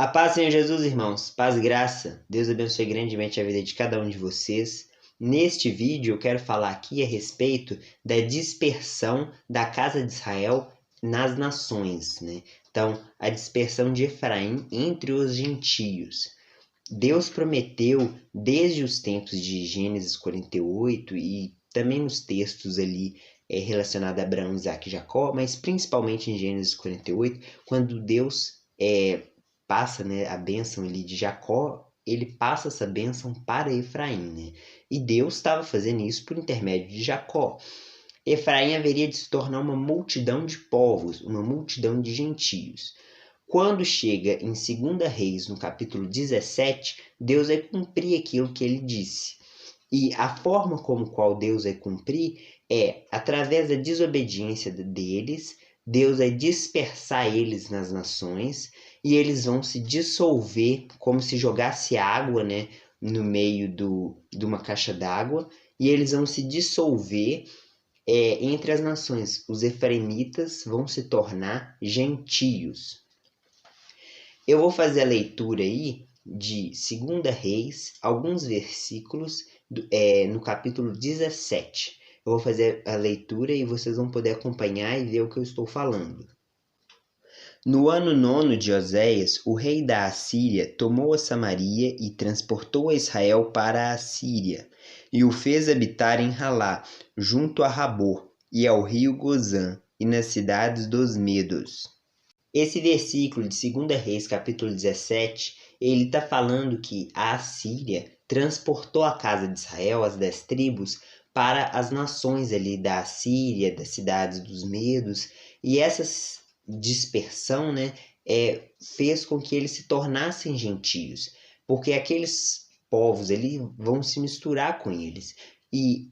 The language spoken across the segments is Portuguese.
A paz, Senhor Jesus, irmãos. Paz e graça. Deus abençoe grandemente a vida de cada um de vocês. Neste vídeo eu quero falar aqui a respeito da dispersão da casa de Israel nas nações, né? Então, a dispersão de Efraim entre os gentios. Deus prometeu desde os tempos de Gênesis 48 e também nos textos ali relacionados a Abraão, Isaac e Jacó, mas principalmente em Gênesis 48, quando Deus passa, né, a bênção ali de Jacó, ele passa essa bênção para Efraim, né? E Deus estava fazendo isso por intermédio de Jacó. Efraim haveria de se tornar uma multidão de povos, uma multidão de gentios. Quando chega em 2 Reis, no capítulo 17, Deus vai cumprir aquilo que ele disse. E a forma como qual Deus vai cumprir é através da desobediência deles. Deus vai dispersar eles nas nações e eles vão se dissolver como se jogasse água, né, no meio de uma caixa d'água, e eles vão se dissolver entre as nações. Os efraimitas vão se tornar gentios. Eu vou fazer a leitura aí de 2 Reis, alguns versículos no capítulo 17. Eu vou fazer a leitura e vocês vão poder acompanhar e ver o que eu estou falando. No ano 9 de Oséias, o rei da Assíria tomou a Samaria e transportou a Israel para a Assíria, e o fez habitar em Halá, junto a Rabor, e ao rio Gozã, e nas cidades dos Medos. Esse versículo de 2 Reis, capítulo 17, ele está falando que a Assíria transportou a casa de Israel, as 10 tribos, para as nações ali da Assíria, das cidades dos Medos, e essa dispersão, né, fez com que eles se tornassem gentios, porque aqueles povos ali vão se misturar com eles, e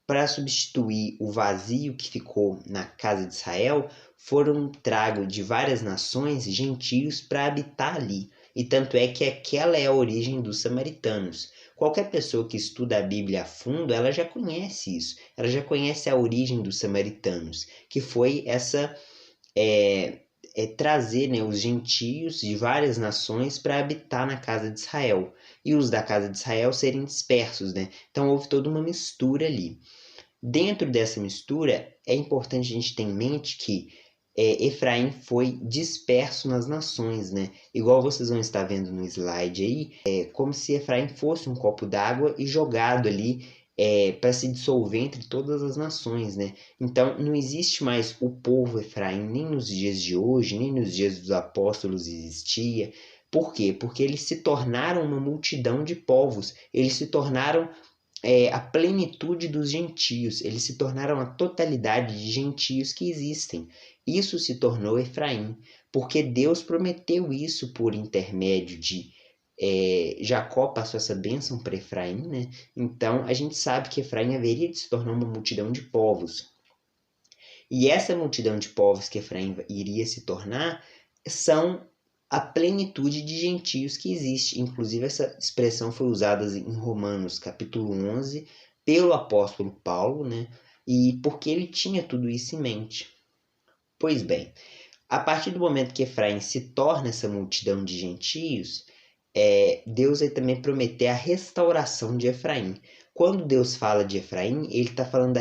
para substituir o vazio que ficou na casa de Israel, foram tragos de várias nações gentios para habitar ali. E tanto é que aquela é a origem dos samaritanos. Qualquer pessoa que estuda a Bíblia a fundo, ela já conhece isso. Ela já conhece a origem dos samaritanos, que foi essa trazer, né, os gentios de várias nações para habitar na casa de Israel. E os da casa de Israel serem dispersos, né? Então houve toda uma mistura ali. Dentro dessa mistura, é importante a gente ter em mente que Efraim foi disperso nas nações, né? Igual vocês vão estar vendo no slide aí, como se Efraim fosse um copo d'água e jogado ali para se dissolver entre todas as nações, né? Então, não existe mais o povo Efraim, nem nos dias de hoje, nem nos dias dos apóstolos existia. Por quê? Porque eles se tornaram uma multidão de povos, eles se tornaram a plenitude dos gentios, eles se tornaram a totalidade de gentios que existem. Isso se tornou Efraim, porque Deus prometeu isso por intermédio de Jacó, passou essa bênção para Efraim, né? Então a gente sabe que Efraim haveria de se tornar uma multidão de povos. E essa multidão de povos que Efraim iria se tornar são a plenitude de gentios que existe. Inclusive essa expressão foi usada em Romanos capítulo 11 pelo apóstolo Paulo, né? E porque ele tinha tudo isso em mente. Pois bem, a partir do momento que Efraim se torna essa multidão de gentios, Deus vai também prometer a restauração de Efraim. Quando Deus fala de Efraim, ele está falando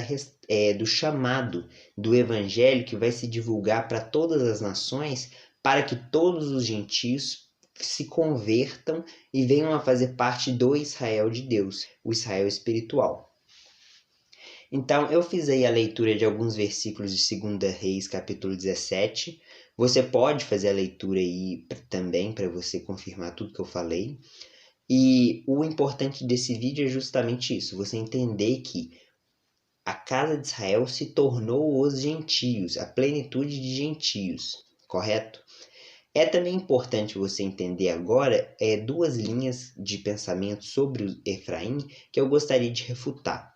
do chamado do evangelho que vai se divulgar para todas as nações, para que todos os gentios se convertam e venham a fazer parte do Israel de Deus, o Israel espiritual. Então, eu fiz aí a leitura de alguns versículos de 2 Reis, capítulo 17. Você pode fazer a leitura aí também, para você confirmar tudo que eu falei. E o importante desse vídeo é justamente isso, você entender que a casa de Israel se tornou os gentios, a plenitude de gentios, correto? É também importante você entender agora duas linhas de pensamento sobre o Efraim que eu gostaria de refutar.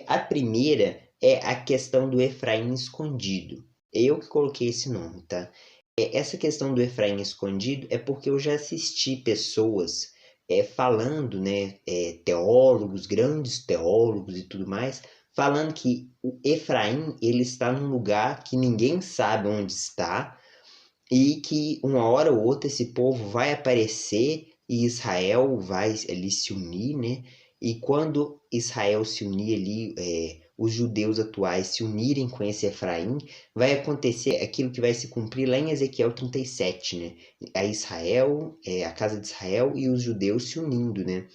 A primeira é a questão do Efraim escondido. Eu que coloquei esse nome, tá? Essa questão do Efraim escondido é porque eu já assisti pessoas falando, né, teólogos, grandes teólogos e tudo mais, falando que o Efraim ele está num lugar que ninguém sabe onde está, e que uma hora ou outra esse povo vai aparecer e Israel vai ali se unir, né? E quando Israel se unir ali, os judeus atuais se unirem com esse Efraim, vai acontecer aquilo que vai se cumprir lá em Ezequiel 37, né? A Israel, a casa de Israel e os judeus se unindo, né?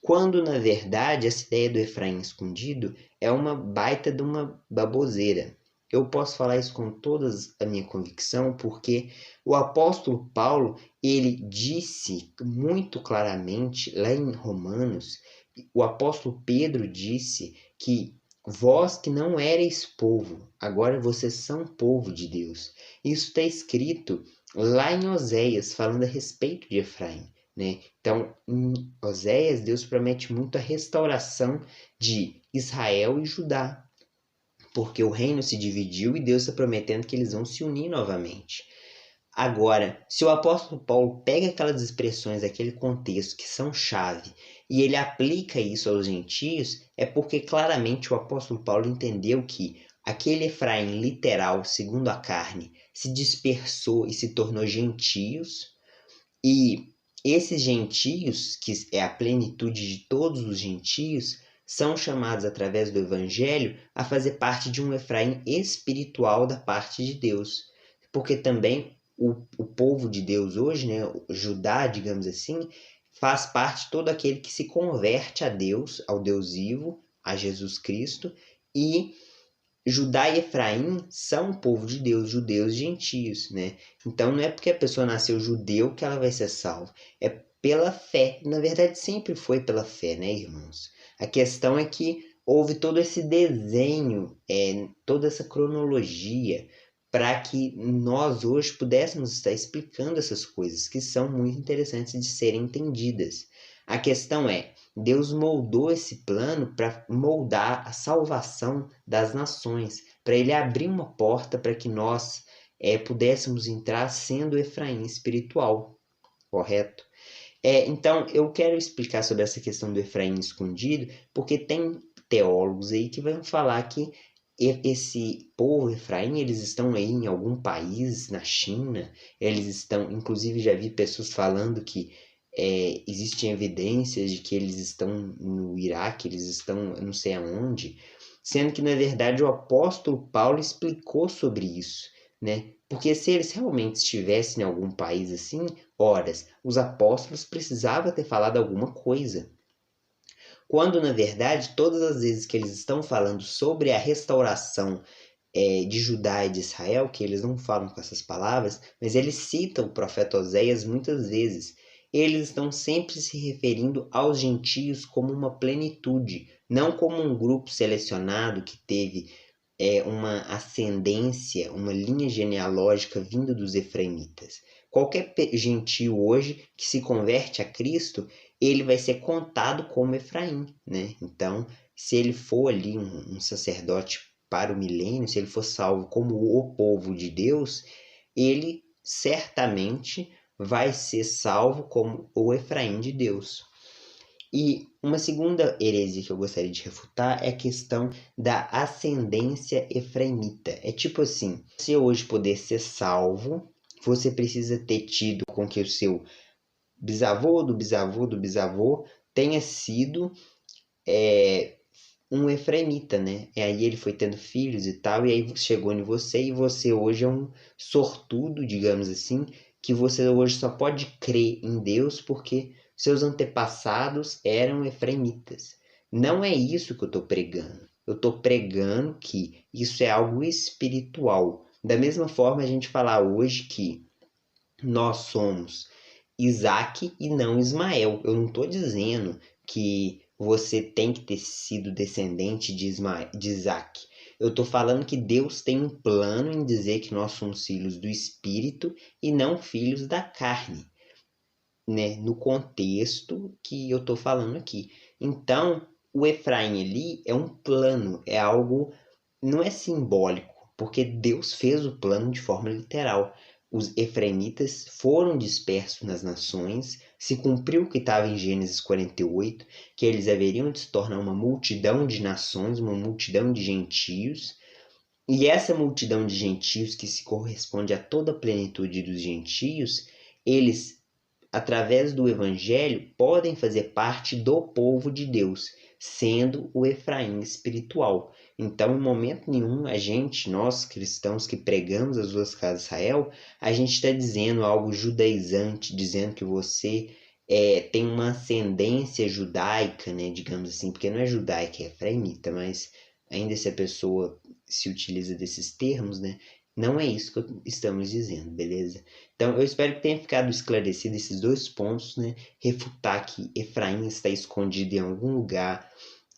Quando, na verdade, essa ideia do Efraim escondido é uma baita de uma baboseira. Eu posso falar isso com toda a minha convicção, porque o apóstolo Paulo, ele disse muito claramente, lá em Romanos, o apóstolo Pedro disse que vós que não erais povo, agora vocês são povo de Deus. Isso está escrito lá em Oséias, falando a respeito de Efraim, né? Então, em Oséias, Deus promete muito a restauração de Israel e Judá, porque o reino se dividiu e Deus está prometendo que eles vão se unir novamente. Agora, se o apóstolo Paulo pega aquelas expressões, aquele contexto que são chave, e ele aplica isso aos gentios, é porque claramente o apóstolo Paulo entendeu que aquele Efraim literal, segundo a carne, se dispersou e se tornou gentios, e esses gentios, que é a plenitude de todos os gentios, são chamados através do evangelho a fazer parte de um Efraim espiritual da parte de Deus. Porque também o povo de Deus hoje, né, o Judá, digamos assim, faz parte de todo aquele que se converte a Deus, ao Deus vivo, a Jesus Cristo, e Judá e Efraim são o povo de Deus, judeus e gentios, né? Então não é porque a pessoa nasceu judeu que ela vai ser salva, é pela fé. Na verdade sempre foi pela fé, né, irmãos? A questão é que houve todo esse desenho, toda essa cronologia, para que nós hoje pudéssemos estar explicando essas coisas que são muito interessantes de serem entendidas. A questão é, Deus moldou esse plano para moldar a salvação das nações, para ele abrir uma porta para que nós pudéssemos entrar sendo Efraim espiritual, correto? Então, eu quero explicar sobre essa questão do Efraim escondido, porque tem teólogos aí que vão falar que esse povo Efraim, eles estão aí em algum país, na China, eles estão, inclusive já vi pessoas falando que existem evidências de que eles estão no Iraque, eles estão não sei aonde, sendo que na verdade o apóstolo Paulo explicou sobre isso, né? Porque se eles realmente estivessem em algum país assim, horas, os apóstolos precisavam ter falado alguma coisa. Quando na verdade todas as vezes que eles estão falando sobre a restauração de Judá e de Israel, que eles não falam com essas palavras, mas eles citam o profeta Oséias muitas vezes. Eles estão sempre se referindo aos gentios como uma plenitude, não como um grupo selecionado que teve uma ascendência, uma linha genealógica vinda dos efraimitas. Qualquer gentio hoje que se converte a Cristo, ele vai ser contado como Efraim, né? Então, se ele for ali um sacerdote para o milênio, se ele for salvo como o povo de Deus, ele certamente vai ser salvo como o Efraim de Deus. E uma segunda heresia que eu gostaria de refutar é a questão da ascendência efraimita. É tipo assim, se hoje poder ser salvo, você precisa ter tido com que o seu bisavô do bisavô do bisavô tenha sido um efraimita, né? E aí ele foi tendo filhos e tal, e aí chegou em você, e você hoje é um sortudo, digamos assim, que você hoje só pode crer em Deus porque seus antepassados eram efraimitas. Não é isso que eu estou pregando. Eu estou pregando que isso é algo espiritual. Da mesma forma, a gente falar hoje que nós somos Isaac e não Ismael. Eu não estou dizendo que você tem que ter sido descendente de Isaac. Eu estou falando que Deus tem um plano em dizer que nós somos filhos do Espírito e não filhos da carne, né? No contexto que eu estou falando aqui. Então, o Efraim ali é um plano, é algo, não é simbólico, porque Deus fez o plano de forma literal. Os efraimitas foram dispersos nas nações, se cumpriu o que estava em Gênesis 48, que eles haveriam de se tornar uma multidão de nações, uma multidão de gentios, E essa multidão de gentios que se corresponde a toda a plenitude dos gentios, eles, através do evangelho, podem fazer parte do povo de Deus, sendo o Efraim espiritual. Então, em momento nenhum, nós cristãos que pregamos as duas casas de Israel, a gente está dizendo algo judaizante, dizendo que você tem uma ascendência judaica, né, digamos assim, porque não é judaica, é efraimita, mas ainda se a pessoa se utiliza desses termos, né, não é isso que estamos dizendo, beleza? Então, eu espero que tenha ficado esclarecido esses dois pontos, né? Refutar que Efraim está escondido em algum lugar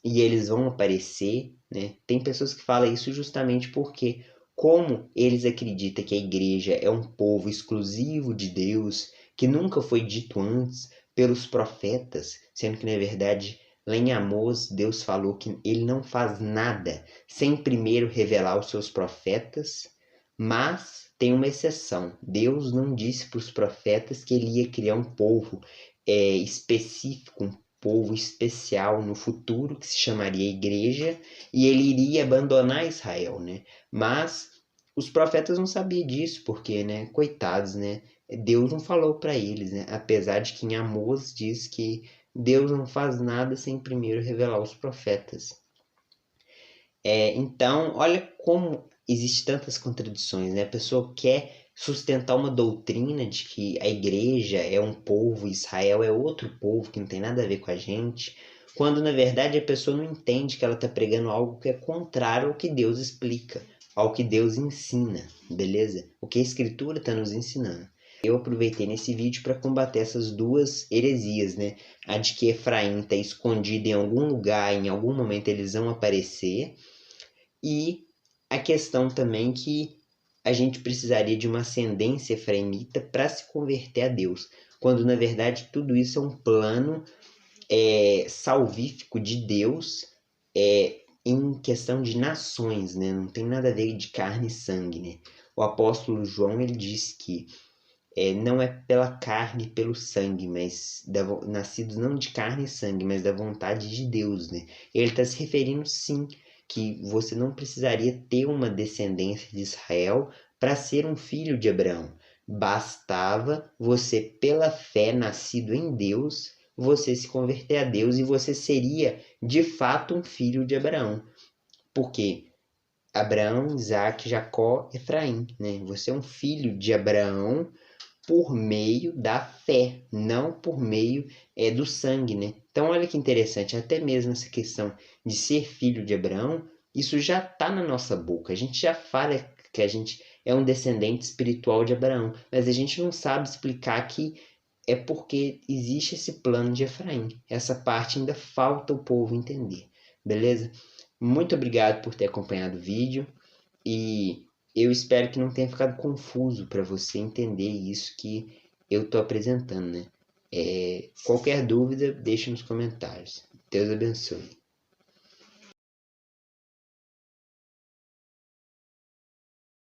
e eles vão aparecer, né? Tem pessoas que falam isso justamente porque, como eles acreditam que a igreja é um povo exclusivo de Deus, que nunca foi dito antes pelos profetas, sendo que, na verdade, lá em Amós, Deus falou que ele não faz nada sem primeiro revelar os seus profetas, mas tem uma exceção. Deus não disse para os profetas que ele ia criar um povo específico, um povo especial no futuro, que se chamaria igreja, e ele iria abandonar Israel, né? Mas os profetas não sabiam disso, porque, né, coitados, né? Deus não falou para eles, né? Apesar de que em Amós diz que Deus não faz nada sem primeiro revelar os profetas. Então, olha como existe tantas contradições, né? A pessoa quer sustentar uma doutrina de que a igreja é um povo, Israel é outro povo que não tem nada a ver com a gente, quando na verdade a pessoa não entende que ela está pregando algo que é contrário ao que Deus explica, ao que Deus ensina, beleza? O que a Escritura está nos ensinando. Eu aproveitei nesse vídeo para combater essas duas heresias, né? A de que Efraim está escondido em algum lugar, em algum momento eles vão aparecer, e a questão também que a gente precisaria de uma ascendência efraimita para se converter a Deus, quando na verdade tudo isso é um plano salvífico de Deus em questão de nações, né? Não tem nada a ver de carne e sangue, né? O apóstolo João ele diz que não é pela carne e pelo sangue, mas nascidos não de carne e sangue, mas da vontade de Deus, né? Ele está se referindo sim que você não precisaria ter uma descendência de Israel para ser um filho de Abraão. Bastava você, pela fé, nascido em Deus, você se converter a Deus e você seria de fato um filho de Abraão. Porque Abraão, Isaac, Jacó, Efraim, né? Você é um filho de Abraão por meio da fé, não por meio do sangue, né? Então olha que interessante, até mesmo essa questão de ser filho de Abraão, isso já está na nossa boca. A gente já fala que a gente é um descendente espiritual de Abraão, mas a gente não sabe explicar que é porque existe esse plano de Efraim. Essa parte ainda falta o povo entender, beleza? Muito obrigado por ter acompanhado o vídeo e eu espero que não tenha ficado confuso para você entender isso que eu estou apresentando, né? Qualquer dúvida, deixe nos comentários. Deus abençoe.